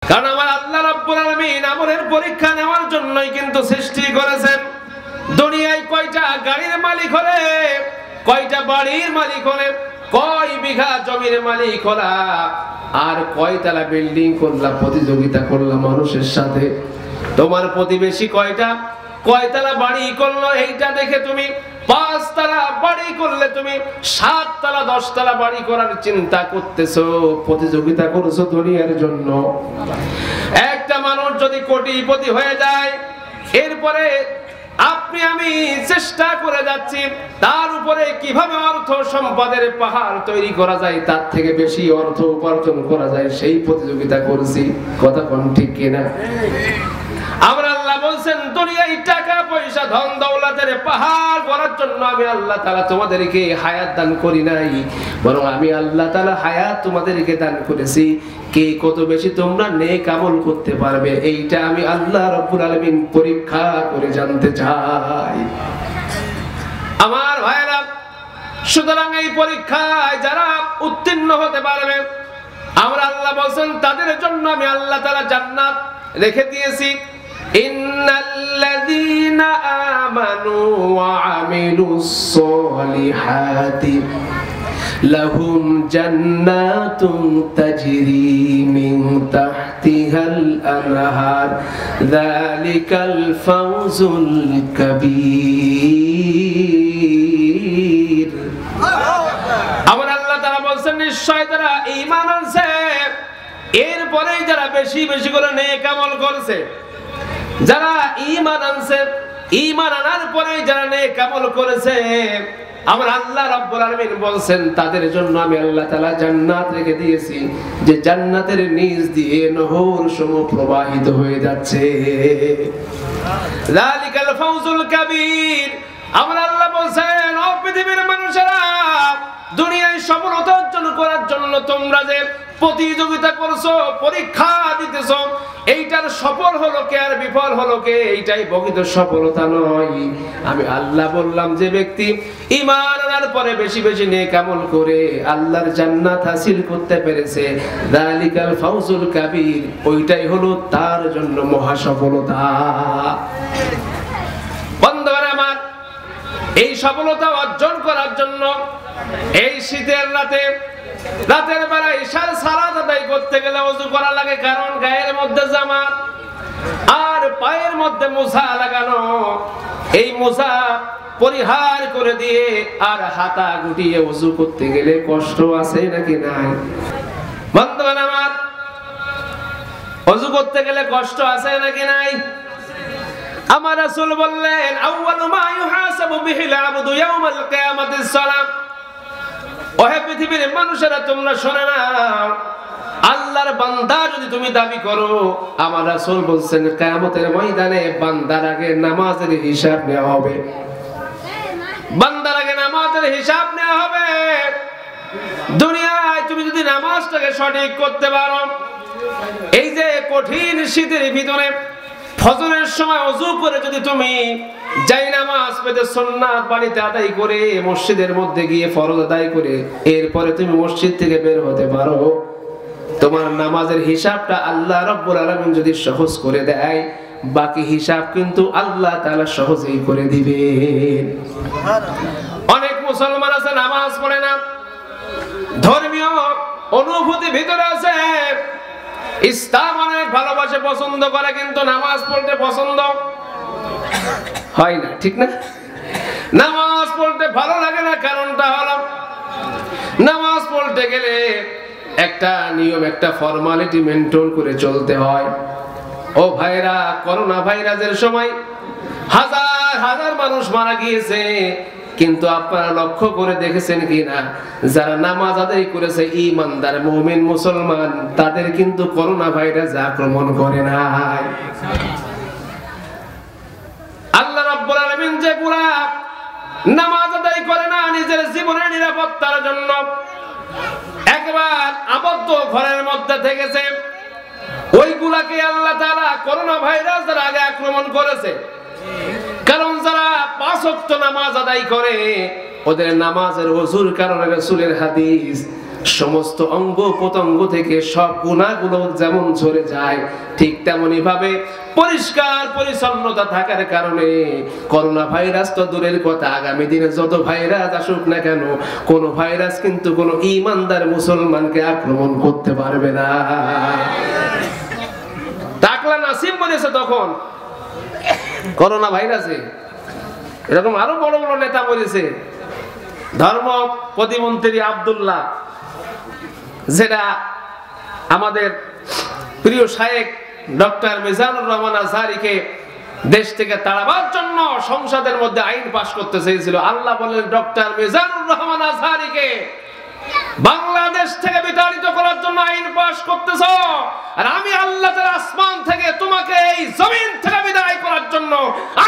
কারণ আমার আল্লাহ রাব্বুল আলামিন আমলের পরীক্ষা নেওয়ার জন্যই কিন্তু সৃষ্টি করেছেন। দুনিয়ায় কয়টা গাড়ির মালিক হলে, কয়টা বাড়ির মালিক হলে, কয় বিঘা জমির মালিক হলা, আর কয়তলা বিল্ডিং করলা, প্রতিযোগিতা করলা মানুষের সাথে। তোমার প্রতিবেশী কয়তলা বাড়ি করলো, এইটা দেখে তুমি 5 তলা বাড়ি করলে, তুমি 7 তলা 10 তলা বাড়ি করার চিন্তা করতেছো, প্রতিযোগিতা করছো দুনিয়ার জন্য। একটা মানুষ যদি কোটিপতি হয়ে যায়, এরপরে আপনি আমি চেষ্টা করে যাচ্ছি তার উপরে কিভাবে অর্থ সম্পদের পাহাড় তৈরি করা যায়, তার থেকে বেশি অর্থ উপার্জন করা যায়, সেই প্রতিযোগিতা করছি। কথা কোন ঠিক কিনা? আমরা আল্লাহ বলছেন দুনিয়ায় টাকা পয়সা ধন দৌলতের পাহাড় করার জন্য আমি আল্লাহ তাআলা তোমাদেরকে হায়াত দান করি নাই, বরং আমি আল্লাহ তাআলা হায়াত তোমাদেরকে দান করেছি কে কত বেশি তোমরা নেক আমল করতে পারবে, এইটা আমি আল্লাহ রাব্বুল আলামিন পরীক্ষা করে জানতে চাই। আমার ভাইরা, সুতরাং এই পরীক্ষায় যারা উত্তীর্ণ হতে পারবে, আমরা আল্লাহ বলছেন তাদের জন্য আমি আল্লাহ তাআলা জান্নাত রেখে দিয়েছি। ইন্নাল্লাযীনা আমানু ওয়া আমিলুস সলিহাতি লাহুম জান্নাতুন তাজরি মিন তাহতিহাল আনহার যালিকাল ফাওজুল কাবীর। আমার আল্লাহ তাআলা বলেন নিশ্চয় যারা ঈমান আনছে, এরপরে যারা বেশি বেশি করে নেক আমল করছে, যারা ঈমান আনছে, ঈমান আনার পরে যারা নেক আমল করেছে, আমার আল্লাহ রাব্বুল আলামিন বলছেন তাদের জন্য আমি আল্লাহ তাআলা জান্নাত রেখে দিয়েছি, যে জান্নাতের নিচ দিয়ে নহর সমূহ প্রবাহিত হয়ে যাচ্ছে। যালিকাল ফাওজুল কাবীর। আমার আল্লাহ বলছেন ও পৃথিবীর মানুষেরা, দুনিয়ায় সফলতা অর্জন করার জন্য তোমরা যে প্রতিযোগিতা করছো, পরীক্ষা দিতেছো, এইটার সফল হলো কে আর বিফল হলো কে, এইটাই প্রকৃত সফলতা নয়। আমি আল্লাহ বললাম যে ব্যক্তি ঈমান আনার পরে বেশি বেশি নেক আমল করে আল্লাহর জান্নাত হাসিল করতে পেরেছে, যালিকাল ফাওজুল কাবীর, ওইটাই হলো তার জন্য মহা সফলতা। বন্ধুরা আমার, এই সফলতা অর্জন করার জন্য এই শীতের রাতের বেলা ঈশার সালাত আদায় করতে গেলে ওযু করা লাগে, কারণ গায়ের মধ্যে জামা আর পায়ের মধ্যে মোজা লাগানো। এই মোজা পরিহার করে দিয়ে আর হাতা গুটিয়ে ওযু করতে গেলে কষ্ট আছে নাকি নাই? বন্ধুগণ আমার, ওযু করতে গেলে কষ্ট আছে নাকি নাই? আমার রাসূল বললেন আউয়ালু মা ইউহাসাবু বিহিল আবদু ইয়াউমাল কিয়ামাতিস সালাম। ওহে পৃথিবীর মানুষেরা, তোমরা শুনে নাও, আল্লাহর বান্দা যদি তুমি দাবি করো, আমার রাসূল বলছেন কিয়ামতের ময়দানে বান্দার আগে নামাজের হিসাব নেওয়া হবে। বান্দার আগে নামাজের হিসাব নেওয়া হবে। দুনিয়ায় তুমি যদি নামাজটাকে সঠিক করতে পারো, এই যে কঠিন শীতের ভিতরে ফজরের সময় ওযু করে যদি তুমি জায়নামাজ পেতে সুন্নাত বাড়িতে আদায় করে মসজিদের মধ্যে গিয়ে ফরজ আদায় করে এরপরে তুমি মসজিদ থেকে বের হতে পারো, তোমার নামাজের হিসাবটা আল্লাহ রাব্বুল আলামিন যদি সহজ করে দেয়, বাকি হিসাব কিন্তু আল্লাহ তাআলা সহজেই করে দিবেন। অনেক মুসলমান আছে নামাজ পড়ে না, ধর্মীয় অনুভূতি ভিতরে আছে, ইসলাম অনেক ভালোবাসে পছন্দ করে, কিন্তু নামাজ পড়তে পছন্দ হয় না, ঠিক না? নামাজ পড়তে ভালো লাগে না, কারণটা হলো নামাজ পড়তে গেলে একটা নিয়ম, একটা ফর্মালিটি মেইনটেইন করে চলতে হয়। ও ভাইরা, করোনা ভাইরাসের সময় হাজার হাজার মানুষ মারা গিয়েছে, কিন্তু আপনারা লক্ষ্য করে দেখেছেন কিনা, যারা নামাজ আদায় করেছে ঈমানদার মুমিন মুসলমান, তাদের কিন্তু করোনা ভাইরাস আক্রমণ করে নাই। আল্লাহ রাব্বুল আলামিন যে পুরা নামাজ আদায় করে না নিজের জীবনের নিরাপত্তার জন্য, একবার আবদ্ধ ঘরের মধ্যে থেকেছে, ওইগুলাকে আল্লাহ তাআলা করোনা ভাইরাস দ্বারা আগে আক্রমণ করেছে। কারণ যারা 5 ওয়াক্ত নামাজ আদায় করে, ওদের নামাজের ওযুর কারণে রাসূলের হাদিস, সমস্ত অঙ্গ প্রত্যঙ্গ থেকে সব গুনাহগুলো যেমন ঝরে যায়, ঠিক তেমনি ভাবে পরিষ্কার পরিচ্ছন্নতা থাকার কারণে করোনা ভাইরাস তো দূরের কথা, আগামী দিনে যত ভাইরাস আসুক না কেন, কোন ভাইরাস কিন্তু কোন ঈমানদার মুসলমানকে আক্রমণ করতে পারবে না। টাকলা নাসিম বলেছে তখন করোনা ভাইরাসে, এরকম আরো বড় বড় নেতা বলেছে, ধর্ম প্রতিমন্ত্রী আব্দুল্লাহ, যেটা আমাদের প্রিয় শায়েখ ডক্টর মিজানুর রহমান আজহারীকে দেশ থেকে তাড়াবার জন্য সংসদের মধ্যে আইন পাশ করতে চেয়েছিল। আল্লাহ বলেন, ডক্টর মিজানুর রহমান আজহারীকে বাংলাদেশ থেকে বিতাড়িত করার জন্য আইন পাশ করতেছ, আর আমি আল্লাহ তাআলা আসমান থেকে তোমাকে এই জমিন থেকে বিদায় করার জন্য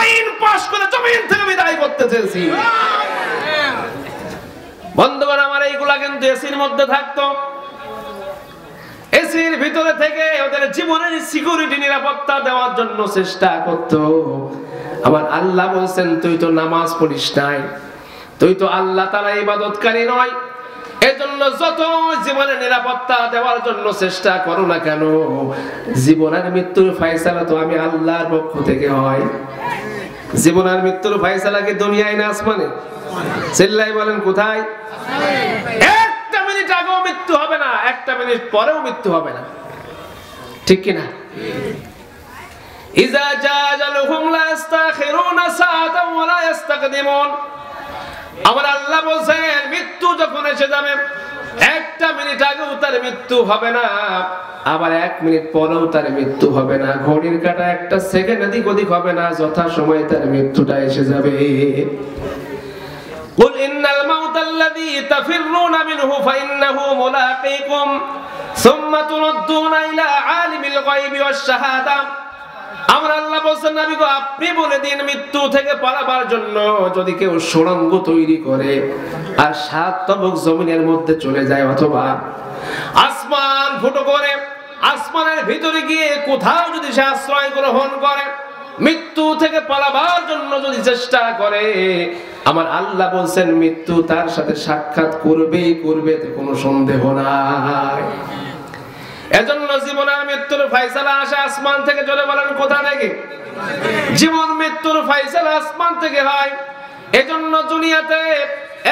আইন পাশ করে জমিন থেকে বিদায় করতে চেয়েছি। বন্ধুগণ আমার, এইগুলা কিন্তু এসির মধ্যে থাকতো, এসির ভিতরে থেকে ওদের জীবনের সিকিউরিটি নিরাপত্তা দেওয়ার জন্য চেষ্টা করত। আমার আল্লাহ বলছেন, তুই তো নামাজ পড়িস নাই, তুই তো আল্লাহ তাআলা ইবাদতকারী নয়, এজন্য যত জীবনের নিরাপত্তা দেওয়ার জন্য চেষ্টা করো না কেন, জীবন আর মৃত্যুর ফয়সালা তো আমি আল্লাহর পক্ষ থেকে হয়। জীবন আর মৃত্যুর ফয়সালা কি দুনিয়ায় না আসমানে? চিল্লাই বলেন কোথায়? একটা মিনিট আগেও মৃত্যু হবে না, একটা মিনিট পরেও মৃত্যু হবে না, ঠিক কিনা? ইজা জাজালুহুম লা ইস্তাখিরুনা সাআতান ওয়া লা ইস্তাকদিমুন। আমার আল্লাহ বলেন, মৃত্যু যখন এসে যাবে, একটা মিনিট আগেও তার মৃত্যু হবে না, আবার এক মিনিট পরেও তার মৃত্যু হবে না, ঘড়ির কাঁটা একটা সেকেন্ড এদিক ওদিক হবে না, যথা সময়ে তার মৃত্যুটা এসে যাবে। কুল ইন্নাল মাউতাল্লাযী তাফিররুনা মিনহু ফাইন্নাহু মুলাকীকুম সুম্মা তুরদ্দুনা ইলা আলিমিল গায়বি ওয়াশ শাহাদা। আমার আল্লাহ বলেন, নবী গো, আপনি বলে দিন, মৃত্যু থেকে পালাবার জন্য যদি কেউ সুড়ঙ্গ তৈরি করে আর 7 তবক জমিনের মধ্যে চলে যায়, অথবা আসমান ফুটো করে আসমানের ভিতরে গিয়ে কোথাও যদি সে আশ্রয় গ্রহণ করে, মৃত্যু থেকে পালাবার জন্য যদি চেষ্টা করে, আমার আল্লাহ বলছেন মৃত্যু তার সাথে সাক্ষাৎ করবেই করবে, এতে কোনো সন্দেহ নাই। এজন্য জীবন আর মৃত্যুর ফয়সালা আসে আসমান থেকে। চলে বলেন কোথা থেকে? জীবন মৃত্যুর ফয়সালা আসমান থেকে হয়। এজন্য দুনিয়াতে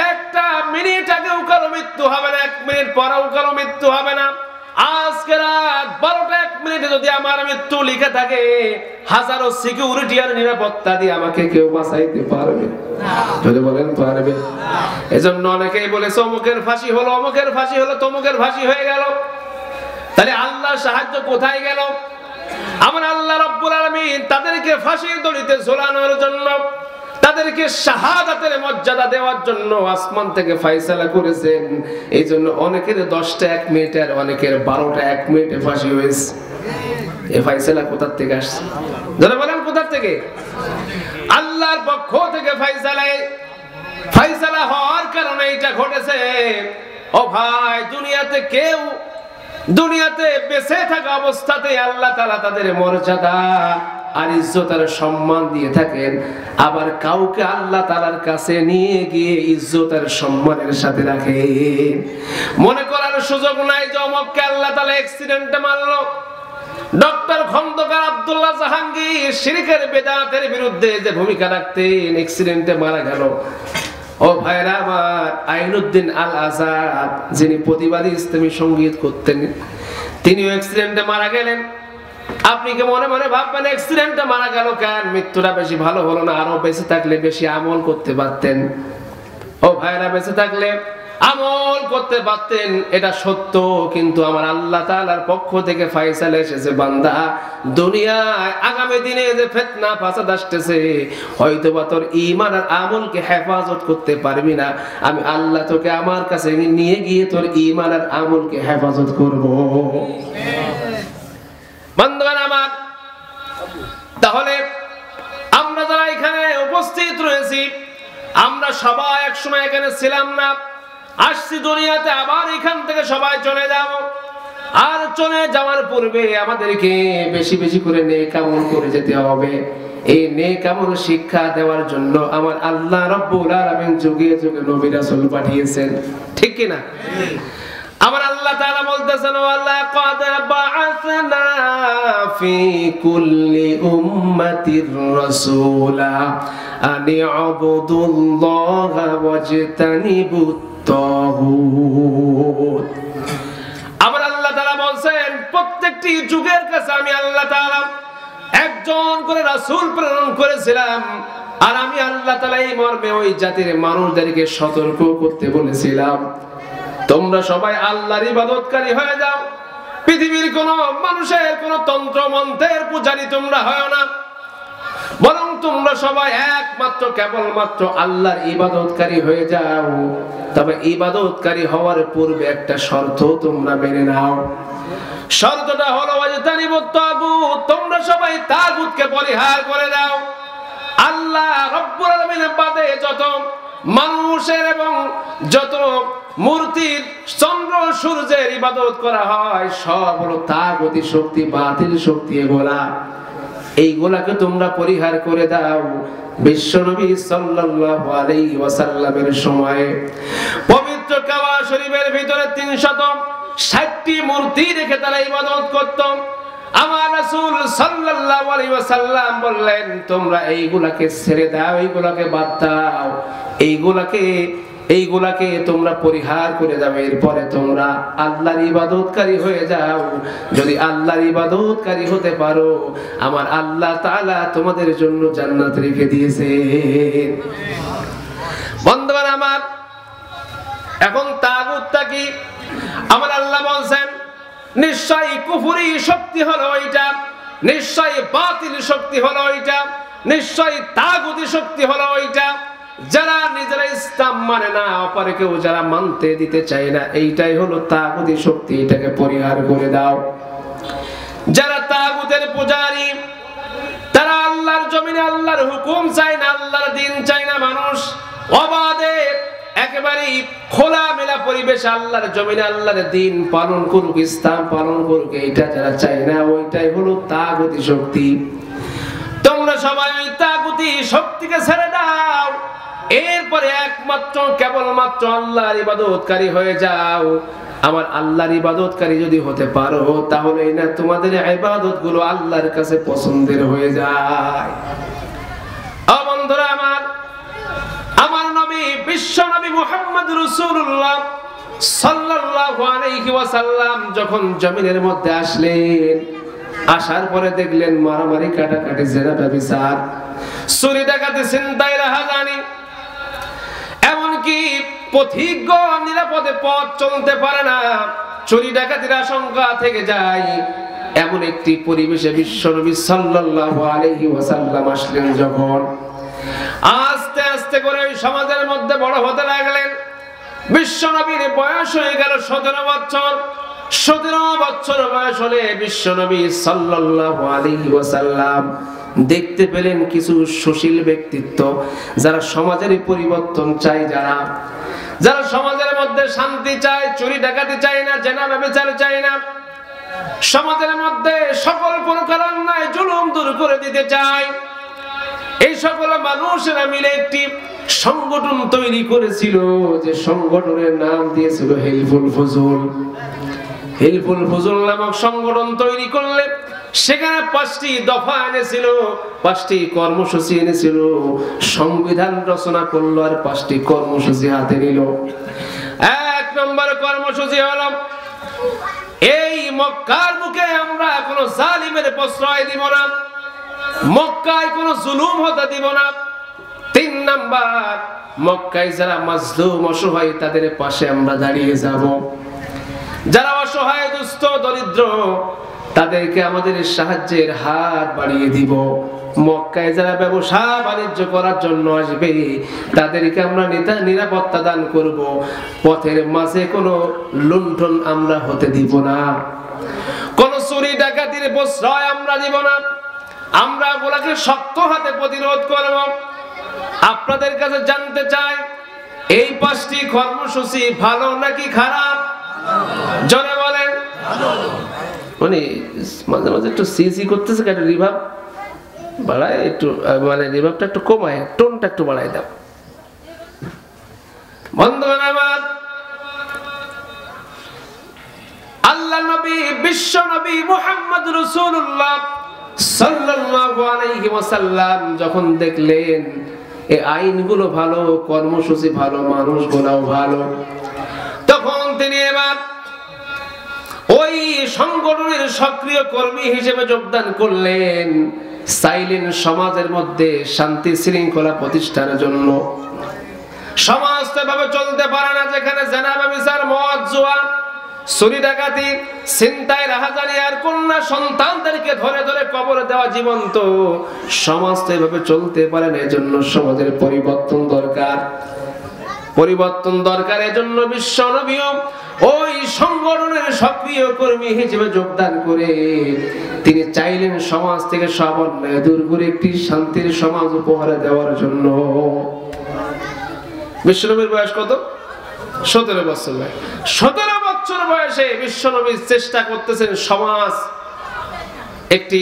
একটা মিনিট আগেও কারো মৃত্যু হবে না, এক মিনিট পরেও কারো মৃত্যু হবে না। আজকে রাত 12টা 1 মিনিটে যদি আমার মৃত্যু লিখে থাকে, হাজারো সিকিউরিটি আর নিরাপত্তা দিয়ে আমাকে কেউ বাঁচাইতে পারবে না। যদি বলেন পারবে? এজন্য অনেকেই বলেছে অমুকের ফাঁসি হলো, অমুকের ফাঁসি হলো, তমুকের ফাঁসি হয়ে গেল। তাহলে আল্লাহর সাহায্য কোথায় গেল? আমার আল্লাহ রাব্বুল আলামিন তাদেরকে ফাঁসির দড়িতে ঝোলানোর জন্য, তাদেরকে শাহাদাতের মর্যাদা দেওয়ার জন্য আসমান থেকে ফয়সালা করেছেন। এই জন্য অনেকের 10টা 1 মিনিট আর অনেকের 12টা 1 মিনিটে ফাঁসি হয়েছে। এই ফয়সালা কোথা থেকে আসছে? যারা বলেন কোথা থেকে? আল্লাহর পক্ষ থেকে ফয়সালা হওয়ার কারণে এটা ঘটেছে। ও ভাই, দুনিয়াতে বেঁচে থাকা অবস্থাতে আল্লাহ তাআলা তাদের মর্যাদা আর ইজ্জত আর সম্মান দিয়ে থাকেন, আবার কাউকে আল্লাহ তাআলার কাছে নিয়ে গিয়ে ইজ্জত আর সম্মানের সাথে রাখেন। মনে করার সুযোগ নাই যে অমুককে আল্লাহ তাআলা অ্যাক্সিডেন্টে মারলো। ডক্টর খন্দকার আব্দুল্লাহ জাহাঙ্গীর শিরকের বেদাতের বিরুদ্ধে যে ভূমিকা রাখতেন, অ্যাক্সিডেন্টে মারা গেল। ও ভাইরা আমার, আইনুদ্দিন আল আজাদ যিনি প্রতিবাদী ইসলামী সঙ্গীত করতেন, তিনি অ্যাক্সিডেন্টে মারা গেলেন। আপনি কি মনে মনে ভাববেন অ্যাক্সিডেন্টে মারা গেল কেন, মৃত্যুটা বেশি ভালো হলো না? আরো বেঁচে থাকলে বেশি আমল করতে পারতেন। ও ভাইরা, বেঁচে থাকলে আমল করতে পারতেন, এটা সত্য। কিন্তু আমার আল্লাহ তাআলার পক্ষ থেকে ফয়সালা এসেছে, বান্দা দুনিয়ায় আগামী দিনে যে ফিতনা ফাসাদ আসতেছে, হয়তোবা তোর ঈমান আর আমলকে হেফাজত করতে পারবি না, আমি আল্লাহ তোকে আমার কাছে নিয়ে গিয়ে তোর ঈমান আর আমলকে হেফাজত করব। বান্দাগণ আমার, তাহলে আমরা যারা এখানে উপস্থিত রয়েছি, আমরা সবাই একসময় এখানে ছিলাম না, আসছি দুনিয়াতে, আবার এখান থেকে সবাই চলে যাব। আর চলে যাওয়ার পূর্বে আমাদেরকে বেশি বেশি করে নেক আমল করে যেতে হবে। এই নেক আমল শিক্ষা দেওয়ার জন্য আমার আল্লাহ রাব্বুল আলামিন যুগে যুগে নবী রাসূল পাঠিয়েছেন, ঠিক কি না? বলতেছেন ওয়ালাকাদ বাআসনা ফি কুল্লি উম্মাতির রাসূলা আনি আবুদুল্লাহা ওয়াজতানিবুত তাগুত। আমার আল্লাহ তাআলা বলেন প্রত্যেকটি যুগের কাছে আমি আল্লাহ তাআলা একজন করে রাসূল প্রেরণ করেছিলাম, আর আমি আল্লাহ তাআলা এই মর্মে ওই জাতির মানুষদেরকে সতর্ক করতে বলেছিলাম তোমরা সবাই আল্লাহর ইবাদতকারী হয়ে যাও, পৃথিবীর কোন মানুষের কোন তন্ত্র মন্ত্রের পূজারী তোমরা হয় না, বরং তোমরা সবাই একমাত্র কেবলমাত্র আল্লাহর ইবাদতকারী হয়ে যাও। তবে ইবাদতকারী হওয়ার পূর্বে একটা শর্ত তোমরা মেনে নাও, শর্তটা হলো ওয়াজতানিবুত তাগুত, তোমরা সবাই তাগুতকে পরিহার করে দাও। আল্লাহ রব্বুল আলামিনের বাদে যত মানুষের এবং যত মূর্তির চন্দ্র সূর্যের ইবাদত করা হয় সব হলো তাগুতি শক্তি, বাতিল শক্তি। এইগুলাকে তোমরা পরিহার করে দাও। বিশ্বনবী সাল্লাল্লাহু আলাইহি ওয়াসাল্লামের সময়ে পবিত্র কাবা শরীফের ভিতরে 360টি মূর্তি রেখে তারা ইবাদত করত। আমার রাসূল সাল্লাল্লাহু আলাইহি ওয়াসাল্লাম বললেন তোমরা এইগুলাকে ছেড়ে দাও, এইগুলাকে বাদ দাও, এইগুলাকে তোমরা পরিহার করে দাও, এরপরে তোমরা আল্লাহর ইবাদতকারী হয়ে যাও। যদি আল্লাহর ইবাদতকারী হতে পারো আমার আল্লাহ তাআলা তোমাদের জন্য জান্নাত রেখে দিয়েছেন। বন্ধুগণ আমার, এখন তাগুতটা কি? আমার আল্লাহ বলেন নিশ্চয়ই কুফরি শক্তি হলো ওইটা, নিশ্চয়ই বাতিল শক্তি হলো ওইটা, নিশ্চয়ই তাগুতি শক্তি হলো ওইটা যারা নিজেরা ইসলাম মানে না, অপরকেও যারা মানতে দিতে চায় না, এইটাই হলো তাগুতি শক্তি। এটাকে পরিহার করে দাও। যারা তাগুতের পূজারী তারা আল্লাহর জমিনে আল্লাহর হুকুম চায় না, আল্লাহর দ্বীন চায় না। মানুষ অবাধে একেবারেই খোলামেলা পরিবেশ আল্লাহর জমিনে আল্লাহর দ্বীন পালন করুক, ইসলাম পালন করুক, এইটা যারা চায় না ওইটাই হলো তাগুতি শক্তি। তোমরা সবাই ওই তাগুতি শক্তিকে ছেড়ে দাও, এরপরে একমাত্র কেবলমাত্র আল্লাহর ইবাদতকারী হয়ে যাও। আমার আল্লাহর ইবাদতকারী যদি হতে পারো তাহলে না তোমাদের ইবাদতগুলো আল্লাহর কাছে পছন্দের হয়ে যায়। ও বন্ধুরা আমার, আমার নবী বিশ্ব নবী মুহাম্মদ রাসূলুল্লাহ সাল্লাল্লাহু আলাইহি ওয়াসাল্লাম যখন জমিনের মধ্যে আসলেন, আসার পরে দেখলেন মারামারি, কাটাকাটি, জেনা, ব্যভিচার, চুরি, ডাকাতি, ছিনতাই, রাহাজানি, এমনকি পথিকগণ নিরাপদে পথ চলতে পারে না, চুরি ডাকাতির আশঙ্কা থেকে যায়। এমন একটি পরিবেশে বিশ্বনবী সাল্লাল্লাহু আলাইহি ওয়াসাল্লাম আসলেন। যখন আস্তে আস্তে করে ওই সমাজের মধ্যে বড় হতে লাগলেন, বিশ্বনবীর বয়স হয়ে গেল 17 বছর। 17 বছর বয়স হলে বিশ্বনবী সাল্লাল্লাহু আলাইহি ওয়াসাল্লাম দেখতে পেলেন কিছু সুশীল ব্যক্তিত্ব, যারা সমাজের পরিবর্তন চায়, যারা সমাজের মধ্যে শান্তি চায়, চুরি ডাকাতি চায় না, জেনা ব্যভিচার চায় না, সমাজের মধ্যে সকল প্রকার অন্যায় জুলুম দূর করে দিতে চায়। এই সকল মানুষেরা মিলে একটি সংগঠন তৈরি করেছিল, যে সংগঠনের নাম দিয়েছিল হিলফুল ফুজুল। হিলফুল ফুজুল নামক সংগঠন তৈরি করলে সেখানে 5টি দফা এনেছিল, 5টি কর্মসূচি এনেছিল, সংবিধান রচনা করলো আর 5টি কর্মসূচি হাতে নিল। 1 নম্বর কর্মসূচি হলো এই মক্কার বুকে আমরা কোনো জালিমের প্রশ্রয় দিব না, মক্কায় কোনো জুলুম হতে দিব না। 3 নাম্বার, মক্কায় যারা মাজলুম অসহায় তাদের পাশে আমরা দাঁড়িয়ে যাব, যারা অসহায়, দুস্থ, দরিদ্র তাদেরকে আমাদের সাহায্যের হাত বাড়িয়ে দিব। মক্কায় যারা ব্যবসা বাণিজ্য করার জন্য আসবে তাদেরকে আমরা নিরাপত্তা দান করব, পথের মাঝে কোনো লুণ্ঠন আমরা হতে দিব না, কোন চুরি ডাকাতির প্রশ্রয় আমরা দিব না, আমরা ওগুলাকে শক্ত হাতে প্রতিরোধ করব। আপনাদের কাছে জানতে চাই এই 5টি কর্মসূচি ভালো নাকি খারাপ? জনে বলেন। মানে মাঝে মাঝে একটু সিসি করতেছে, একটু রিভাব বাড়ায়, একটু মানে রিভাবটা একটু কমায়, টোনটা একটু বাড়ায় দাও। বন্ধুগণ আমার, আল্লাহ বিশ্ব নবী মুহাম্মদ রাসূলুল্লাহ সাল্লাল্লাহু আলাইহি ওয়াসাল্লাম যখন দেখলেন এই আইনগুলো ভালো, কর্মসূচি ভালো, মানুষগুলোও ভালো, তখন তিনি এবার ওই সংগঠনের সক্রিয় কর্মী হিসেবে যোগদান করলেন, চাইলেন সমাজের মধ্যে শান্তি শৃঙ্খলা প্রতিষ্ঠার জন্য। সমাজ তো এভাবে চলতে পারে না যেখানে জেনা, ব্যভিচার, মদ, জুয়া, চুরি, ডাকাতি, ছিনতাই, রাহাজানি আর কন্যা সন্তানদেরকে ধরে ধরে কবরে দেওয়া জীবন্ত। সমাজ তো এভাবে চলতে পারে না, এজন্য সমাজের পরিবর্তন দরকার, পরিবর্তন দরকার। এজন্য বিশ্ব নবীও ওই সংগঠনের সক্রিয় কর্মী হিসেবে যোগদান করে তিনি চাইলেন সমাজ থেকে সব অন্যায় দূর করে একটি শান্তির সমাজ উপহার দেওয়ার জন্য। বিশ্বনবীর বয়স কত? 17 বছর। 17 বছর বয়সে বিশ্বনবী চেষ্টা করতেছেন সমাজ একটি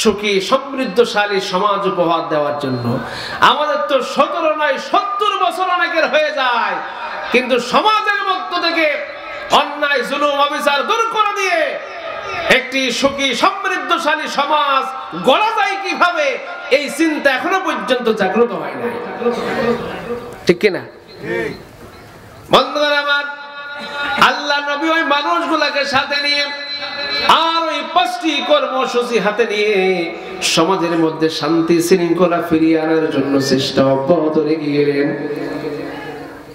সুখী সমৃদ্ধশালী সমাজ উপহার দেওয়ার জন্য। আমাদের তো 17 নয় 70 বছর অনেকের হয়ে যায়, কিন্তু সমাজের মধ্য থেকে অন্যায়, জুলুম, অবিচার দূর করে দিয়ে একটি সুখী সমৃদ্ধশালী সমাজ গড়া যায় কিভাবে, এই চিন্তা এখনো পর্যন্ত জাগ্রত হয় না। ঠিক কিনা? বন্ধুরা আমার, আল্লাহ নবী ওই মানুষগুলাকে সাথে নিয়ে আর ওই 5টি কর্মসূচি হাতে নিয়ে সমাজের মধ্যে শান্তি শৃঙ্খলা ফিরিয়ে আনার জন্য চেষ্টা অব্যাহত রেখে গেলেন।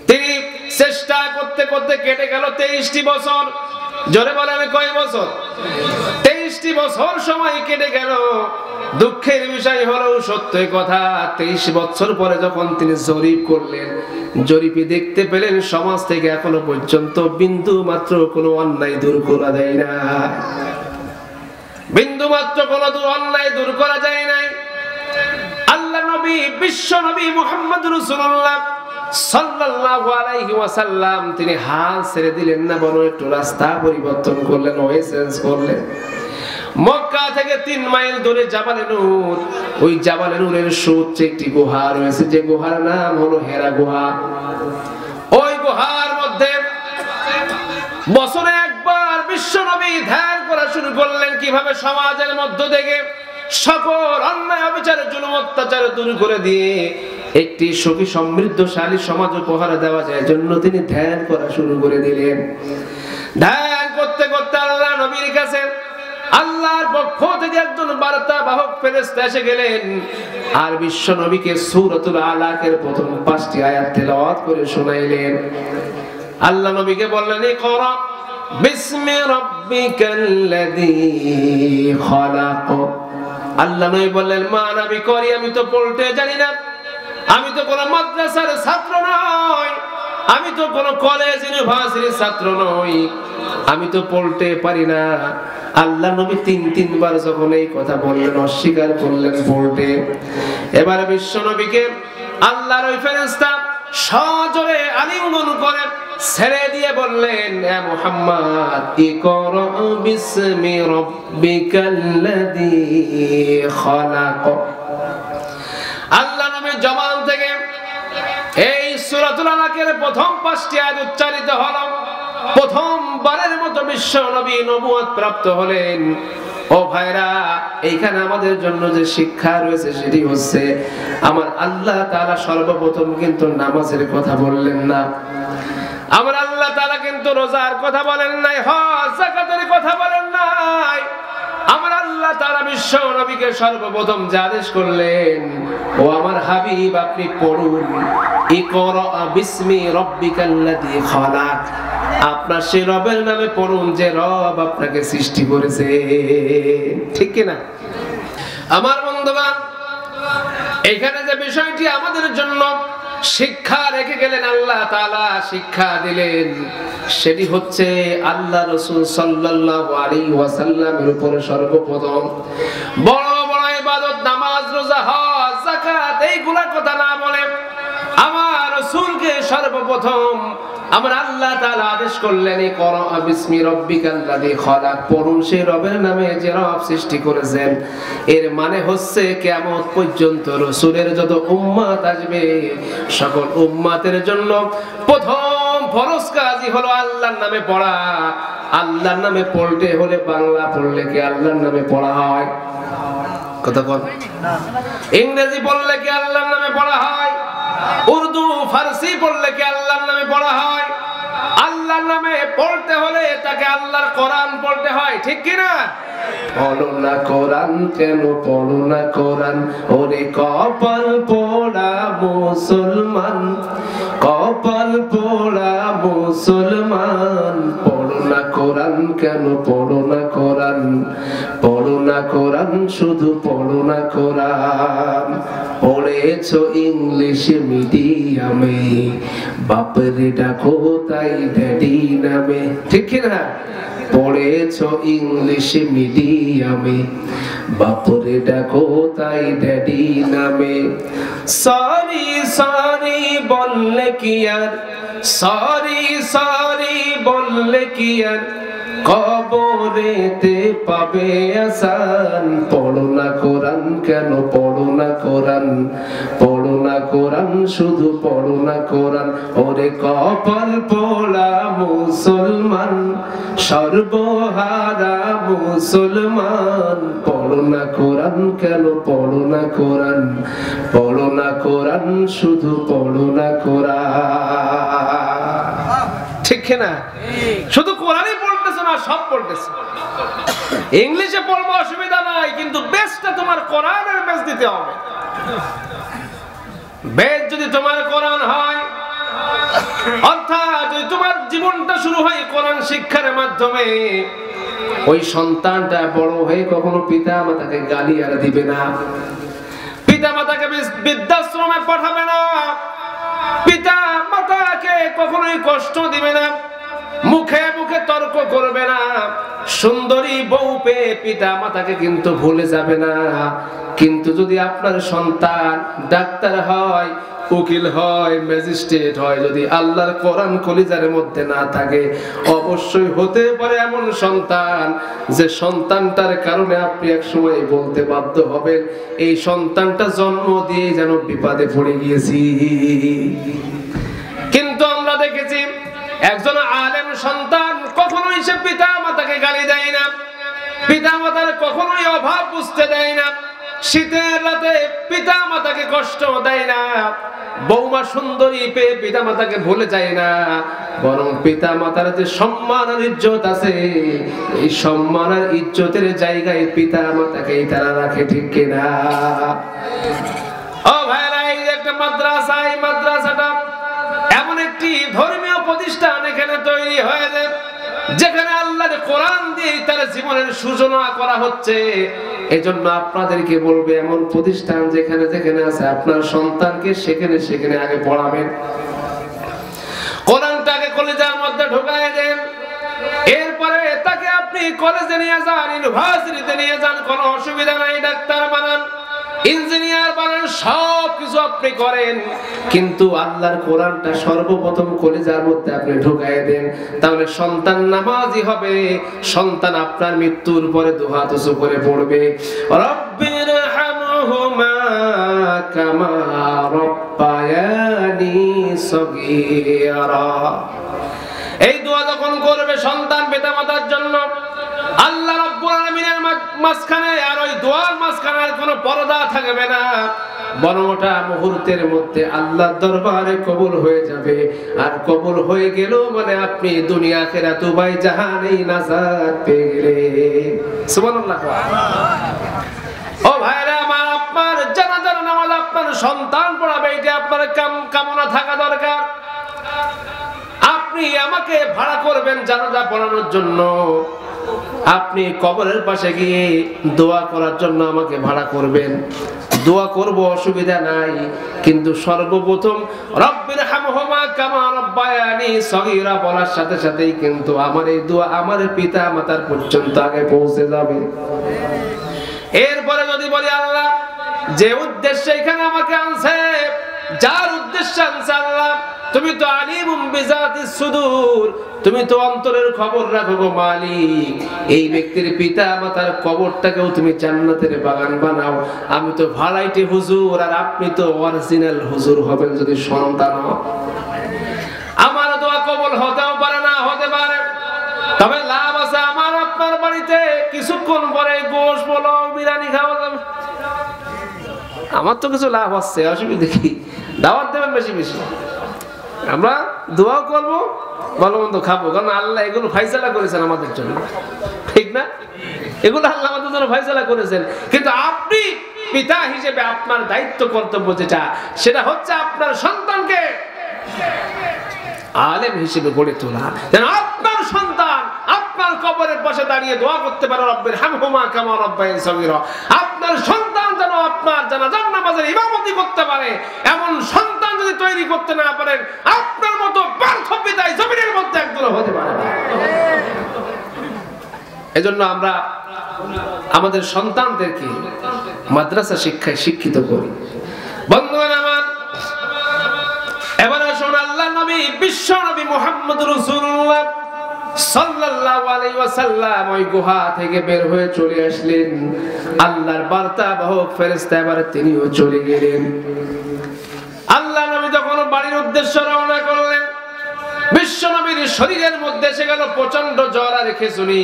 তিনি চেষ্টা করতে করতে কেটে গেল 23টি বছর। জোরে বলেন কয় বছর? 23টি বছর সময় কেটে গেল। দুঃখের বিষয় হলো সত্য কথা, 23 বছর পরে যখন তিনি জরিপ করলেন, জরিপে দেখতে পেলেন সমাজ থেকে এখনো পর্যন্ত বিন্দু মাত্র কোনো অন্যায় দূর করা যায় না, বিন্দু মাত্র কোনো অন্যায় দূর করা যায় নাই। আল্লাহ নবী, বিশ্ব নবী মুহাম্মদ রাসূলুল্লাহ সাল্লাল্লাহু আলাইহি ওয়াসাল্লাম তিনি হাল ছেড়ে দিলেন না, বরং একটু রাস্তা পরিবর্তন করলেন, ওয়ে চেঞ্জ করলেন। মক্কা থেকে 3 মাইল দূরে জাবালে নূর, ওই জাবালে নূরের সুউচ্চে একটি গুহা রয়েছে, যে গুহার নাম হলো হেরা গুহা। ওই গুহার মধ্যে বছরে একবার বিশ্বনবী ধ্যান করা শুরু করলেন কিভাবে সমাজের মধ্য থেকে সকল অন্যায়, অবিচার, জুলুম, অত্যাচার দূর করে দিয়ে একটি সুখী সমৃদ্ধশালী সমাজ উপহার দেওয়া যায়, জন্য তিনি ধ্যান করা শুরু করে দিলেন। ধ্যান করতে করতে আল্লাহ নবীর কাছে আল্লাহর পক্ষ থেকে একজন বার্তা বাহক ফেরেশতা এসে গেলেন, আর বিশ্ব নবীকে সূরাতুল আলাকের প্রথম 5টি আয়াত তেলাওয়াত করে শোনাইলেন। আল্লাহ নবীকে বললেন, ইকরা বিসমি রাব্বিকাল্লাযী খালাক। আল্লাহ নবী বললেন, মা নবী করি, আমি তো পড়তে জানি না, আমি তো কোন মাদ্রাসার ছাত্র নই, আমি তো কোন কলেজ ইউনিভার্সিটির ছাত্র নই, আমি তো পড়তে পারি না। আল্লাহ নবী 3 বার যখন এই কথা বললেন, অস্বীকার করলেন পড়তে। এবারে বিশ্ব নবীকে আল্লাহর ওই ফেরেশতা সজোরে আলিঙ্গন করে ছেড়ে দিয়ে বললেন, এ মুহাম্মদ, ইকরা বিসমি রাব্বিকাল্লাযী খালাক। আল্লাহ নবীর জবান থেকে এই সূরাতুল আলাকের প্রথম 5টি আয়াত উচ্চারিত হলো। প্রথমবারের মতো বিশ্ব নবী নবুয়ত প্রাপ্ত হলেন। ও ভাইরা, এইখানে আমাদের জন্য যে শিক্ষা রয়েছে সেটি হচ্ছে, আমার আল্লাহ তাআলা সর্বপ্রথম কিন্তু নামাজের কথা বললেন না, আমার আল্লাহ তাআলা কিন্তু রোজার কথা বলেন নাই, হজ যাকাতের কথা বলেন নাই। আমার আল্লাহ তাআলা বিশ্ব নবীকে সর্বপ্রথম যে আদেশ করলেন, ও আমার হাবিব, আপনি পড়ুন, ইকরা বিসমি রাব্বিকাল্লাযী খালাক। আপনার সেই রবের নামে পড়ুন যে রব আপনাকে সৃষ্টি করেছে। ঠিক কি না? আমার বন্ধুগণ, এখানে যে বিষয়টি আমাদের জন্য শিক্ষা রেখে গেলেন, আল্লাহ তাআলা শিক্ষা দিলেন, সেটি হচ্ছে আল্লাহ রাসূল সাল্লাল্লাহু আলাইহি ওয়াসাল্লামের উপরে সর্বপ্রথম বড় বড় ইবাদত, নামাজ, রোজা, হজ, যাকাত, এইগুলা কথা না বলে আমার রাসূলকে সর্বপ্রথম আমার আল্লাহ তাআলা আদেশ করলেন, ইকরা বিসমি রাব্বিকাল্লাযী খালাক, পড়ুন সেই রবের নামে যে রব সৃষ্টি করেছেন। এর মানে হচ্ছে কিয়ামত পর্যন্ত রাসূলের যত উম্মত আসবে সকল উম্মতের জন্য প্রথম ফরজ কাজই হলো আল্লাহর নামে পড়া, আল্লাহর নামে পড়তে হলে বাংলা পড়লে কি আল্লাহর নামে পড়া হয়? কথা বল। ইংরেজি পড়লে কি আল্লাহর নামে পড়া হয়? উর্দু ফারসি পড়লে কি আল্লাহর নামে পড়া হয়? আল্লাহর নামে পড়তে হলে তাকে আল্লাহর কোরআন পড়তে হয়, ঠিক কি না? পড়ো না কোরআন, কেন পড়ো না কোরআন? ওরে কপাল পোড়া মুসলমান, কপাল পোড়া মুসলমান, পড়ো না কোরআন, কেন পড়ো না কোরআন? পড়ো না কোরআন, শুধু পড়ো না কোরআন। পড়েছো ইংলিশ মিডিয়ামে, বাপের ডাকো তাই ড্যাডি নামে, ঠিক না? পড়েছো ইংলিশ মিডিয়ামে, বাপরে ডাকো তাই ড্যাডি নামে। সরি সরি বললে কি আর, সরি সরি বললে কি আর কবরেতে পাবে আসান। পড়ো না কোরআন, কেন পড়ো না কোরআন? পড়ো না কোরআন, শুধু পড়ো না কোরআন। ওরে কপাল পোড়া মুসলমান, সর্বহারা মুসলমান, পড়ো না কোরআন, কেন পড়ো না কোরআন? পড়ো না কোরআন, শুধু পড়ো না কোরআন, ঠিক না? শুধু কোরআনই পড়তেছে না, সব পড়তেছে। ইংলিশে পড়বো অসুবিধা নাই, কিন্তু বেসটা তোমার কোরআনের বেস দিতে হবে। বেস যদি তোমার কোরআন হয়, অর্থাৎ যদি তোমার জীবনটা শুরু হয় কোরআন শিক্ষার মাধ্যমে, ওই সন্তানটা বড় হয়ে কখনো পিতা মাতাকে গালি আর দিবে না, পিতা মাতাকে বৃদ্ধাশ্রমে পাঠাবে না, পিতা মাতাকে কখনোই কষ্ট দিবে না, মুখে মুখে তর্ক করবে না, সুন্দরী বউ পেয়ে পিতা মাতাকে কিন্তু ভুলে যাবে না। কিন্তু যদি আপনার সন্তান ডাক্তার হয়, উকিল হয়, ম্যাজিস্ট্রেট হয়, যদি আল্লাহর কোরআন কলিজার মধ্যে না থাকে, অবশ্যই হতে পারে এমন সন্তান যে সন্তানটার কারণে আপনি এক সময় বলতে বাধ্য হবেন, এই সন্তানটা জন্ম দিয়ে যেন বিপদে পড়ে গিয়েছি। কিন্তু আমরা দেখেছি একজন আলেম সন্তান কখনোই সে পিতা মাতাকে গালি দেয় না, পিতা মাতার কখনোই অভাব বুঝতে দেয় না, শীতের রাতে পিতা মাতাকে কষ্ট দেয় না, বৌমা সুন্দরী পেয়ে পিতা মাতাকে ভুলে যায় না, বরং পিতা মাতার যে সম্মান আর ইজ্জত আছে, এই সম্মান আর ইজ্জতের জায়গায় পিতা মাতাকে তারা রাখে, ঠিক কিনা? ও ভাইরা, এই যে একটা মাদ্রাসা, এই মাদ্রাসাটা এমন একটি ধর্মীয় প্রতিষ্ঠান এখানে তৈরি হয়েছে যেখানে আল্লাহর কোরআন দিয়ে তার জীবনের সূচনা করা হচ্ছে। এজন্য আপনাদেরকে বলবে, এমন প্রতিষ্ঠান যেখানে যেখানে আছে আপনার সন্তানকে সেখানে সেখানে আগে পড়াবেন, কোরআনটাকে কলেজের মধ্যে ঢোকায় দেন, এরপরে তাকে আপনি কলেজে নিয়ে যান, ইউনিভার্সিটিতে নিয়ে যান, কোনো অসুবিধা নাই, ডাক্তার বানান, ইঞ্জিনিয়ার বানান, সব কিছু আপনি করেন, কিন্তু আল্লাহর কোরআনটা সর্বপ্রথম কলিজার মধ্যে আপনি ঢুকায় দেন, তাহলে সন্তান নামাজি হবে, সন্তান আপনার মৃত্যুর পরে দুহাত উঁচু করে পড়বে, রব্বিরহামহুমা কামা রব্বায়ানি সগীরা। এই দোয়া যখন করবে সন্তান পিতামাতার জন্য, আল্লাহ রাব্বুল আলামিনের মাঝখানে আর ওই দোয়ার মাঝখানে আর কোনো পর্দা থাকবে না, বরং ওটা মুহূর্তের মধ্যে আল্লাহর দরবারে কবুল হয়ে যাবে। আর কবুল হয়ে গেল মানে আপনি দুনিয়া আখিরাত উভয় জাহানেই নাজাত পেয়ে গেলেন। সুবহানাল্লাহ। ও ভাইরা আমার, আপনার জানাজার নামাজ আপনার সন্তান পড়াবে, এটা আপনার কামনা থাকা দরকার। আপনি আমাকে ভাড়া করবেন জানাজা পড়ানোর জন্য, আপনি কবরের পাশে গিয়ে দোয়া করার জন্য আমাকে ভাড়া করবেন, দোয়া করব, অসুবিধা নাই, কিন্তু সর্বপ্রথম রব্বিরহামহুমা কামা রব্বায়ানি সগীরা বলার সাথে সাথেই কিন্তু আমার এই দোয়া আমার পিতা মাতার পর্যন্ত আগে পৌঁছে যাবে। এরপরে যদি বলি, আল্লাহ যে উদ্দেশ্যে এখানে আমাকে আনছে, যার উদ্দেশ্যে আনছে, আল্লাহ তুমি তো আলিমুম বিজাতিস সুদূর, তুমি তো অন্তরের খবর রাখো গো মালিক, এই ব্যক্তির পিতা মাতার কবরটাকেও তুমি জান্নাতের বাগান বানাও। আমি তো ভাড়াইটে হুজুর, আর আপনি তো অরিজিনাল হুজুর হবেন যদি সন্তান। আমার দোয়া কবুল হতেও পারে, না হতে পারে, তবে লাভ আছে আমার আপনার বাড়িতে কিছুক্ষণ পরে গোশ পোলাও বিরিয়ানি খাওয়া যাবে। আমার তো কিছু লাভ হচ্ছে, অসুবিধা কি? দাওয়াত দেবেন বেশি বেশি, আমরা দোয়াও করবো, ভালো মন্দ খাবো, কারণ আল্লাহ এগুলো ফাইসালা করেছেন আমাদের জন্য, ঠিক না? এগুলো আল্লাহ আমাদের জন্য ফাইসালা করেছেন। কিন্তু আপনি পিতা হিসেবে আপনার দায়িত্ব কর্তব্য যেটা, সেটা হচ্ছে আপনার সন্তানকে আলেম হিসেবে গড়ে তোলা, যেন আপনার সন্তান আপনার কবরের পাশে দাঁড়িয়ে দোয়া করতে পারে, রব্বির হামহুমা কামা রাব্বায়ানি সগীরা। আপনার সন্তান যেন আপনার জানাজার নামাজের ইমামতি করতে পারে, এমন সন্তান যদি তৈরি করতে না পারেন, আপনার মতো ব্যর্থ পিতা জমিনের মধ্যে একদল হতে পারে না। এজন্য আমরা আমাদের সন্তানদেরকে মাদ্রাসা শিক্ষায় শিক্ষিত করি। বন্ধুগণ আমার, এবার আসুন আল্লাহ নবী বিশ্ব নবী মুহাম্মদ রাসূলুল্লাহ সাল্লাল্লাহু আলাইহি ওয়াসাল্লাম ওই গুহা থেকে বের হয়ে চলে আসলেন। আল্লাহর বার্তাবাহক ফেরেশতা এবার তিনিও চলে গেলেন। আল্লাহ নবী যখন বাড়ির উদ্দেশ্যে রওনা করলেন, বিশ্ব নবীর শরীরের মধ্যে এসে গেল প্রচন্ড জ্বর আর খিঁচুনি।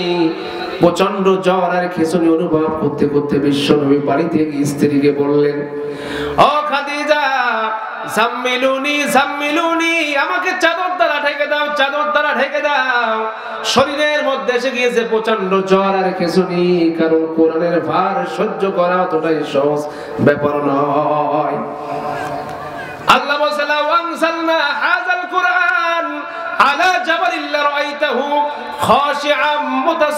প্রচন্ড জ্বর আর খিঁচুনি অনুভব করতে করতে বিশ্ব নবী বাড়িতে গিয়ে স্ত্রীকে বললেন, ও খাদিজা, জাম্মিলুনি জাম্মিলুনি, আমাকে চাদর দ্বারা ঢেকে দাও, চাদর দ্বারা ঢেকে দাও। শরীরের মধ্যে এসে গিয়েছে প্রচন্ড জ্বর আর খিঁচুনি, কারণ কোরআনের ভার সহ্য করা অতটাই সহজ ব্যাপার নয়। আল্লাহ বলেন, ওয়ানসালনা হাযাল কুরআন আলা জাবালিন লারাইতাহু খাশিআম মুতাসাদ্দিআন।